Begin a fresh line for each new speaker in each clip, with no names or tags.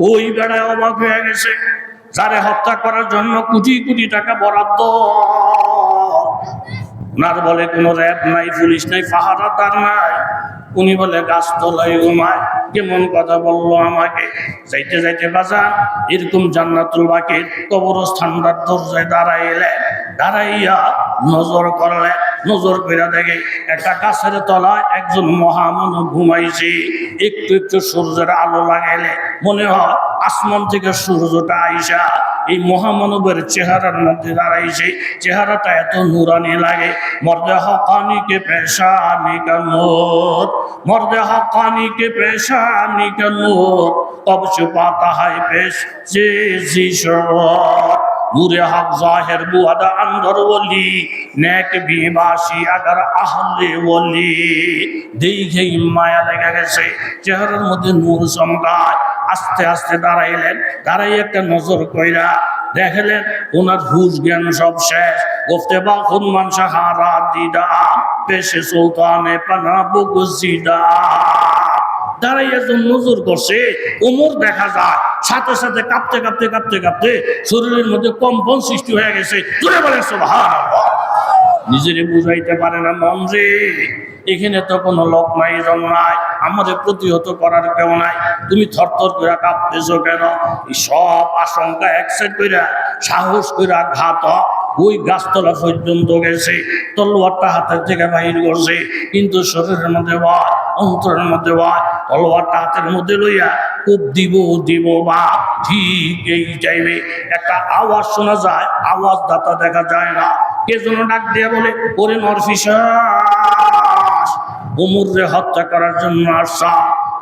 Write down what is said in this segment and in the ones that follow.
ওই বেড়ায় অবাক হয়ে গেছে, যারে হত্যা করার জন্য কোটি কোটি টাকা বরাদ্দ। ওনার বলে কোনো র্যাব নাই, পুলিশ নাই, পাহারাদার নাই। উনি বলে গাছতলায় ঘুমায়। কেমন কথা বললো আমাকে। যাইতে যাইতে বাজান এরকম জান্নাতুল বাকির কবরস্থানটার দরজায় দাঁড়াইলেন। দাঁড়াইয়া নজর করলে, নজর করে দেখে একটা গাছের তলায় একজন মহামানব ঘুমাইছে। একটু একটু সূর্যের আলো লাগাইলে মনে হয় আসমান থেকে সূর্যটা আইসা এই মহামানবের চেহারার মধ্যে দাঁড়াইছে। চেহারাটা এত নুরানি লাগে। মর্দে হকানি কে পেশানি কা নূর, মর্দে হকানি কে পেশানি কা নূর, কব ছুপাতা है पेश से जीशोर। नूरे हक जाहिर बुआदा अंदर वली, नेक बीबाशी अगर आहले वली। देखे माया লেগে গেছে, চেহারার মধ্যে নূর চমকায়। আস্তে আস্তে দাঁড়াইলেন, দাঁড়াই একটা নজর কইরা দেখলেন ওনার হুশ জ্ঞান সব শেষ। গোফতে বা খুনমান সাহারা দিদা, পেশে সুলতানে পানা বুগজিদা। দাঁড়াইয়া নজর করছে, ওমর দেখা যায় সাথে সাথে কাঁপতে কাঁপতে কাঁপতে কাঁপতে শরীরের মধ্যে কম্পন সৃষ্টি হয়ে গেছে। জোরে বলে সুবহানাল্লাহ। নিজেরে বুঝাইতে পারে না, মন রে এখানে তো কোনো লোক নাই, জন নাই, আমাদের প্রতিহত করার কেউ নাই, তুমি থরথর করে কাঁপতেছো কেন? এই সব আশঙ্কা একসাইড করে সাহস করে ঘাত ওই গাছতলা পর্যন্ত গেছে। তলোয়ারটা হাতের থেকে বাহির করছে, কিন্তু শরীরের মধ্যে ভয়, অন্তরের মধ্যে ভয়। তলোয়ারটা হাতের মধ্যে লইয়া খুব দিব বা ঠিক এই টাইমে একটা আওয়াজ শোনা যায়, আওয়াজ দাতা দেখা যায় না। কে যেন ডাক দিয়ে বলে, ওরে নরফিসাস, ওমররে হত্যা করার জন্য আসা।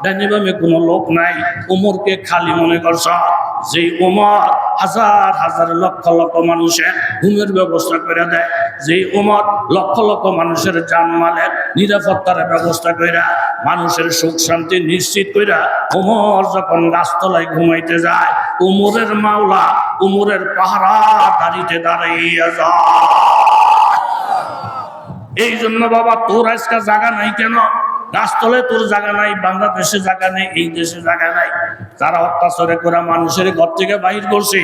ডাইনে বামে কোনো লোক নাই, ওমরকে খালি মনে করছা। যে ওমর হাজার হাজার লক্ষ লক্ষ মানুষের ঘুমের ব্যবস্থা করে দেয়, যে ওমর লক্ষ লক্ষ মানুষের জানমালের নিরাপত্তার ব্যবস্থা কইরা মানুষের সুখ শান্তি নিশ্চিত কইরা ওমর যখন গাছতলায় ঘুমাইতে যায়, ওমরের মাওলা ওমরের পাহারা দাঁড়িতে দাঁড়াইয়া যায়। এই জন্য বাবা তোর আজকে জায়গা নাই কেন? গাছতলায় তোর জায়গা নাই, বাংলাদেশে জায়গা নেই, এই দেশে জায়গা নাই। যারা অত্যাচারে করে মানুষের ঘর থেকে বাহির করছে,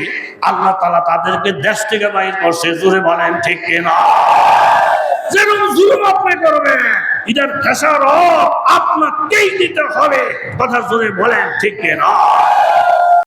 আল্লাহ তাআলা তাদেরকে দেশ থেকে বাহির করছে। জোরে বলেন ঠিক কিনা? যেরকম জুলুম আপনি করবেন, এটার খেসারত আপনাকেই দিতে হবে। কথা জোরে বলেন ঠিক কিনা?